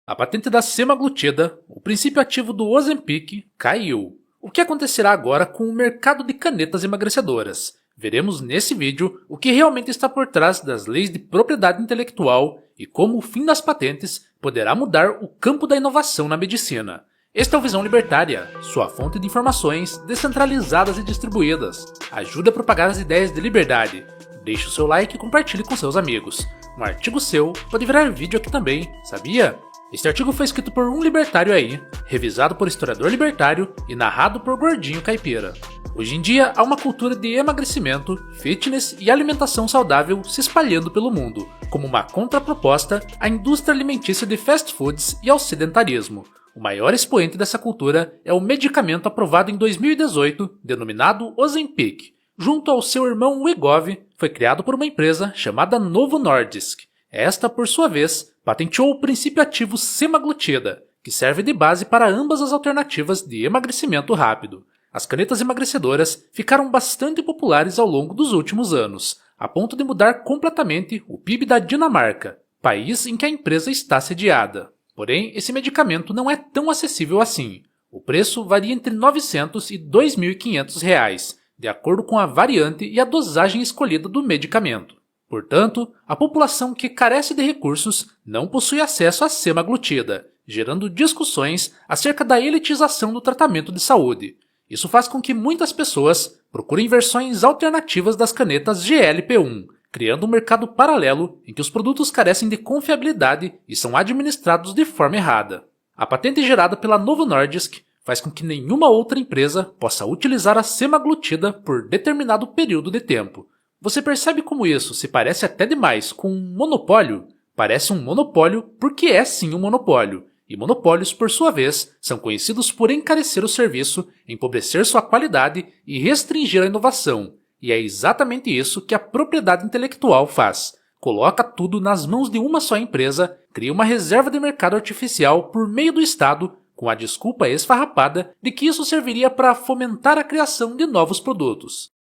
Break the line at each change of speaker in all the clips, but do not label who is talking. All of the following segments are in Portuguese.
A patente da semaglutida, o princípio ativo do Ozempic, caiu. O que acontecerá agora com o mercado de canetas emagrecedoras? Veremos nesse vídeo o que realmente está por trás das leis de propriedade intelectual e como o fim das patentes poderá mudar o campo da inovação na medicina. Este é o Visão Libertária, sua fonte de informações descentralizadas e distribuídas. Ajude a propagar as ideias de liberdade. Deixe o seu like e compartilhe com seus amigos. Um artigo seu pode virar vídeo aqui também, sabia? Este artigo foi escrito por um libertário aí, revisado por historiador libertário e narrado por Gordinho Caipira. Hoje em dia, há uma cultura de emagrecimento, fitness e alimentação saudável se espalhando pelo mundo, como uma contraproposta à indústria alimentícia de fast foods e ao sedentarismo. O maior expoente dessa cultura é o medicamento aprovado em 2018, denominado Ozempic. Junto ao seu irmão Wegovy, foi criado por uma empresa chamada Novo Nordisk. Esta, por sua vez, patenteou o princípio ativo semaglutida, que serve de base para ambas as alternativas de emagrecimento rápido. As canetas emagrecedoras ficaram bastante populares ao longo dos últimos anos, a ponto de mudar completamente o PIB da Dinamarca, país em que a empresa está sediada. Porém, esse medicamento não é tão acessível assim. O preço varia entre R$ 900 e R$ 2.500, de acordo com a variante e a dosagem escolhida do medicamento. Portanto, a população que carece de recursos não possui acesso à semaglutida, gerando discussões acerca da elitização do tratamento de saúde. Isso faz com que muitas pessoas procurem versões alternativas das canetas GLP-1, criando um mercado paralelo em que os produtos carecem de confiabilidade e são administrados de forma errada. A patente gerada pela Novo Nordisk faz com que nenhuma outra empresa possa utilizar a semaglutida por determinado período de tempo. Você percebe como isso se parece até demais com um monopólio? Parece um monopólio porque é sim um monopólio. E monopólios, por sua vez, são conhecidos por encarecer o serviço, empobrecer sua qualidade e restringir a inovação. E é exatamente isso que a propriedade intelectual faz. Coloca tudo nas mãos de uma só empresa, cria uma reserva de mercado artificial por meio do Estado, com a desculpa esfarrapada de que isso serviria para fomentar a criação de novos produtos.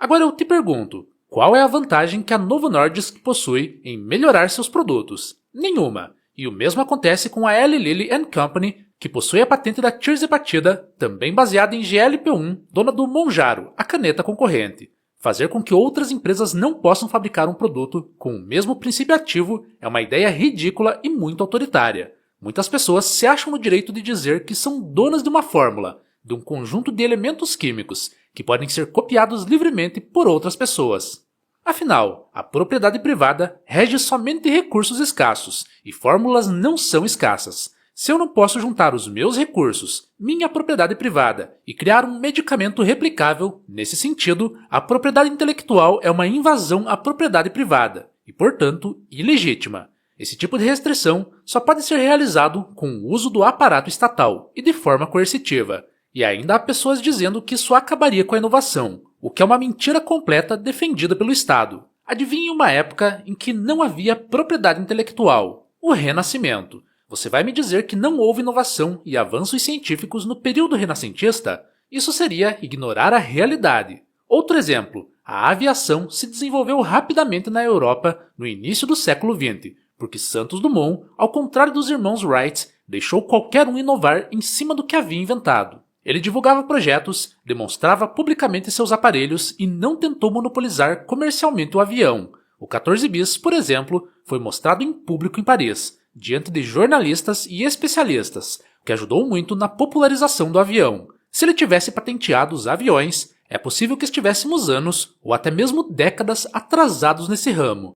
Agora eu te pergunto, qual é a vantagem que a Novo Nordisk possui em melhorar seus produtos? Nenhuma. E o mesmo acontece com a Eli Lilly Company, que possui a patente da tirzepatida, também baseada em GLP-1, dona do Mounjaro, a caneta concorrente. Fazer com que outras empresas não possam fabricar um produto com o mesmo princípio ativo é uma ideia ridícula e muito autoritária. Muitas pessoas se acham no direito de dizer que são donas de uma fórmula, de um conjunto de elementos químicos, que podem ser copiados livremente por outras pessoas. Afinal, a propriedade privada rege somente recursos escassos, e fórmulas não são escassas. Se eu não posso juntar os meus recursos, minha propriedade privada, e criar um medicamento replicável, nesse sentido, a propriedade intelectual é uma invasão à propriedade privada, e portanto, ilegítima. Esse tipo de restrição só pode ser realizado com o uso do aparato estatal, e de forma coercitiva. E ainda há pessoas dizendo que isso acabaria com a inovação, o que é uma mentira completa defendida pelo Estado. Adivinhe uma época em que não havia propriedade intelectual, o Renascimento. Você vai me dizer que não houve inovação e avanços científicos no período renascentista? Isso seria ignorar a realidade. Outro exemplo, a aviação se desenvolveu rapidamente na Europa no início do século XX, porque Santos Dumont, ao contrário dos irmãos Wright, deixou qualquer um inovar em cima do que havia inventado. Ele divulgava projetos, demonstrava publicamente seus aparelhos e não tentou monopolizar comercialmente o avião. O 14 bis, por exemplo, foi mostrado em público em Paris, diante de jornalistas e especialistas, o que ajudou muito na popularização do avião. Se ele tivesse patenteado os aviões, é possível que estivéssemos anos ou até mesmo décadas atrasados nesse ramo.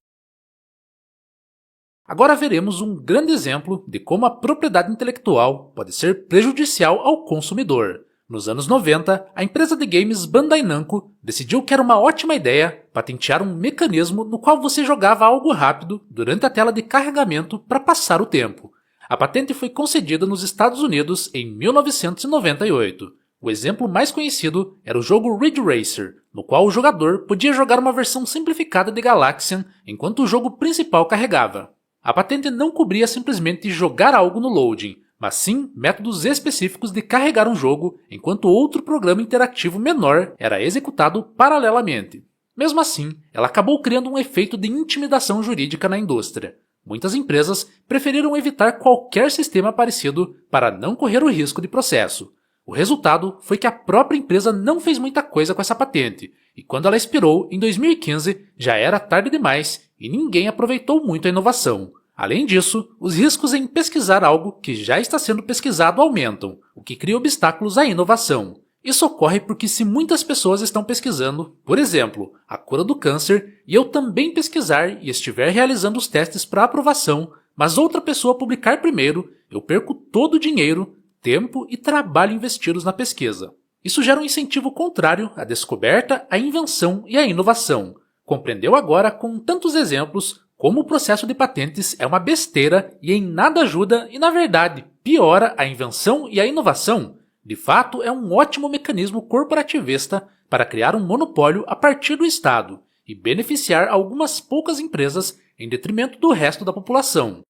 Agora veremos um grande exemplo de como a propriedade intelectual pode ser prejudicial ao consumidor. Nos anos 90, a empresa de games Bandai Namco decidiu que era uma ótima ideia patentear um mecanismo no qual você jogava algo rápido durante a tela de carregamento para passar o tempo. A patente foi concedida nos Estados Unidos em 1998. O exemplo mais conhecido era o jogo Ridge Racer, no qual o jogador podia jogar uma versão simplificada de Galaxian enquanto o jogo principal carregava. A patente não cobria simplesmente jogar algo no loading, mas sim métodos específicos de carregar um jogo enquanto outro programa interativo menor era executado paralelamente. Mesmo assim, ela acabou criando um efeito de intimidação jurídica na indústria. Muitas empresas preferiram evitar qualquer sistema parecido para não correr o risco de processo. O resultado foi que a própria empresa não fez muita coisa com essa patente, e quando ela expirou em 2015 já era tarde demais e ninguém aproveitou muito a inovação. Além disso, os riscos em pesquisar algo que já está sendo pesquisado aumentam, o que cria obstáculos à inovação. Isso ocorre porque se muitas pessoas estão pesquisando, por exemplo, a cura do câncer, e eu também pesquisar e estiver realizando os testes para aprovação, mas outra pessoa publicar primeiro, eu perco todo o dinheiro, tempo e trabalho investidos na pesquisa. Isso gera um incentivo contrário à descoberta, à invenção e à inovação. Compreendeu agora, com tantos exemplos, como o processo de patentes é uma besteira e em nada ajuda e, na verdade, piora a invenção e a inovação? De fato, é um ótimo mecanismo corporativista para criar um monopólio a partir do Estado e beneficiar algumas poucas empresas em detrimento do resto da população.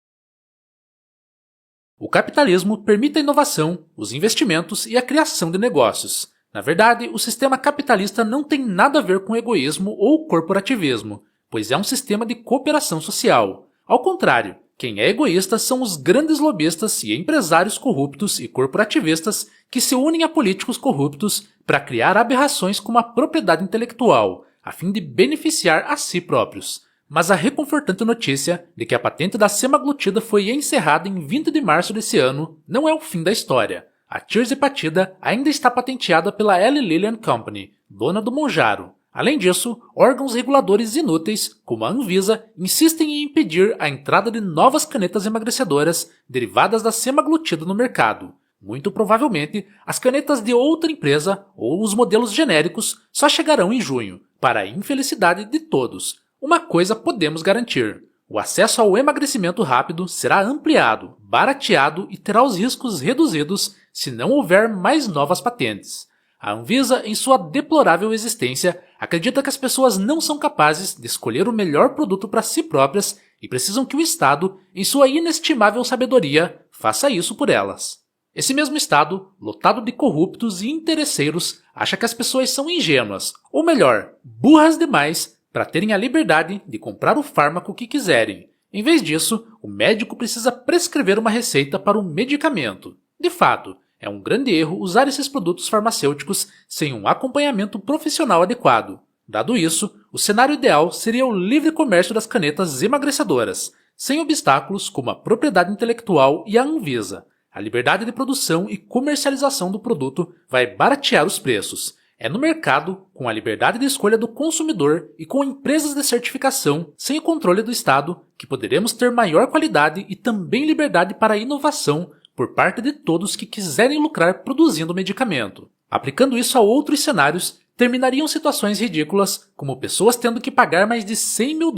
O capitalismo permite a inovação, os investimentos e a criação de negócios. Na verdade, o sistema capitalista não tem nada a ver com egoísmo ou corporativismo, pois é um sistema de cooperação social. Ao contrário, quem é egoísta são os grandes lobistas e empresários corruptos e corporativistas que se unem a políticos corruptos para criar aberrações como a propriedade intelectual, a fim de beneficiar a si próprios. Mas a reconfortante notícia de que a patente da semaglutida foi encerrada em 20 de março desse ano não é o fim da história. A tirzepatida ainda está patenteada pela Eli Lilly and Company, dona do Mounjaro. Além disso, órgãos reguladores inúteis, como a Anvisa, insistem em impedir a entrada de novas canetas emagrecedoras derivadas da semaglutida no mercado. Muito provavelmente, as canetas de outra empresa ou os modelos genéricos só chegarão em junho, para a infelicidade de todos. Uma coisa podemos garantir: o acesso ao emagrecimento rápido será ampliado, barateado e terá os riscos reduzidos se não houver mais novas patentes. A Anvisa, em sua deplorável existência, acredita que as pessoas não são capazes de escolher o melhor produto para si próprias e precisam que o Estado, em sua inestimável sabedoria, faça isso por elas. Esse mesmo Estado, lotado de corruptos e interesseiros, acha que as pessoas são ingênuas, ou melhor, burras demais, para terem a liberdade de comprar o fármaco que quiserem. Em vez disso, o médico precisa prescrever uma receita para um medicamento. De fato, é um grande erro usar esses produtos farmacêuticos sem um acompanhamento profissional adequado. Dado isso, o cenário ideal seria o livre comércio das canetas emagrecedoras, sem obstáculos como a propriedade intelectual e a Anvisa. A liberdade de produção e comercialização do produto vai baratear os preços. É no mercado, com a liberdade de escolha do consumidor e com empresas de certificação, sem o controle do Estado, que poderemos ter maior qualidade e também liberdade para a inovação por parte de todos que quiserem lucrar produzindo medicamento. Aplicando isso a outros cenários, terminariam situações ridículas, como pessoas tendo que pagar mais de $100 mil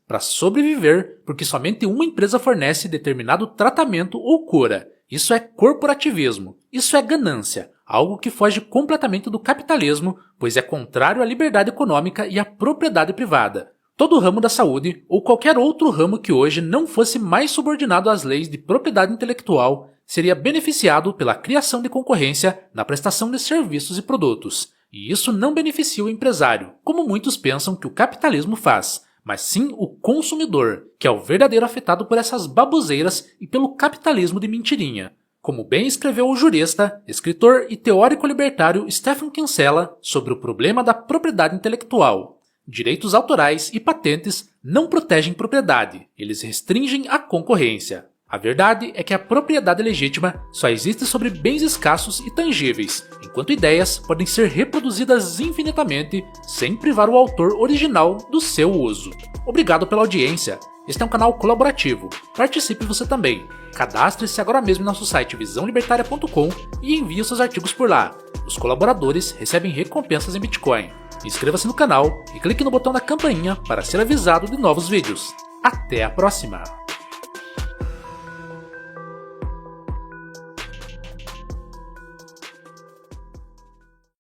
para sobreviver porque somente uma empresa fornece determinado tratamento ou cura. Isso é corporativismo, isso é ganância, algo que foge completamente do capitalismo, pois é contrário à liberdade econômica e à propriedade privada. Todo o ramo da saúde, ou qualquer outro ramo que hoje não fosse mais subordinado às leis de propriedade intelectual, seria beneficiado pela criação de concorrência na prestação de serviços e produtos. E isso não beneficia o empresário, como muitos pensam que o capitalismo faz, mas sim o consumidor, que é o verdadeiro afetado por essas baboseiras e pelo capitalismo de mentirinha. Como bem escreveu o jurista, escritor e teórico libertário Stephen Kinsella sobre o problema da propriedade intelectual. Direitos autorais e patentes não protegem propriedade, eles restringem a concorrência. A verdade é que a propriedade legítima só existe sobre bens escassos e tangíveis, enquanto ideias podem ser reproduzidas infinitamente sem privar o autor original do seu uso. Obrigado pela audiência. Este é um canal colaborativo. Participe você também. Cadastre-se agora mesmo em nosso site visãolibertaria.com e envie os seus artigos por lá. Os colaboradores recebem recompensas em Bitcoin. Inscreva-se no canal e clique no botão da campainha para ser avisado de novos vídeos. Até a próxima!